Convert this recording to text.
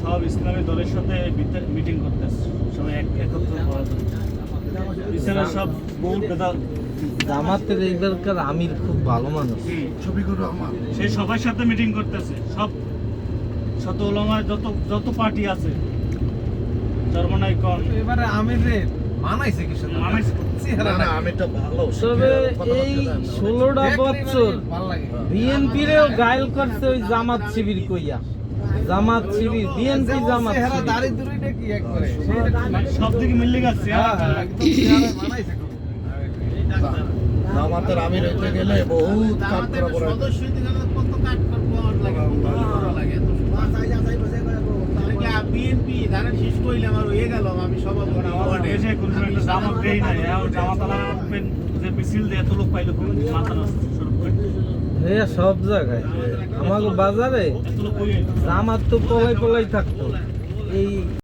সব ইসলামী দলের সাথে মিটিং করতেছে, সবাই একত্র হওয়ার জন্য। পিছনে সব বহুত কথা। জামাতের এইবারকার আমির খুব ভালো মানুষ, শফিকুর রহমান। সে সবার সাথে মিটিং করতেছে, সব শত ওলামার যত পার্টি আছে, চরমনাই কন এবারে আমিরে মানাইছে কি সুন্দর মানাইছে। চেহারা না, আমি তো ভালো। তবে এই 16টা বছর ভালো লাগে। বিএনপিরেও গায়েল করছে ওই জামাত শিবির কইয়া। জামাত শিবির বিএনপি জামাত চেহারা শিবির। দাড়ি দুড়িটা কি একবারে সব দিকে মিলে গেছে। হ্যাঁ হ্যাঁ একদম চেহারা মানাইছে খুব। জামাতের আমির হইতে গেলে বহুত কাজ করা পড়ে। দেশে কোনো একটা জামাত দেই নাই, জামাত যে মিছিল দিয়ে এত লোক পাইলো, মাথা নষ্ট শুরু করে হ্যাঁ সব জায়গায় আমাকে বাজারে এত লোক কই জামাত তো পলাই পলাই থাকতো। এই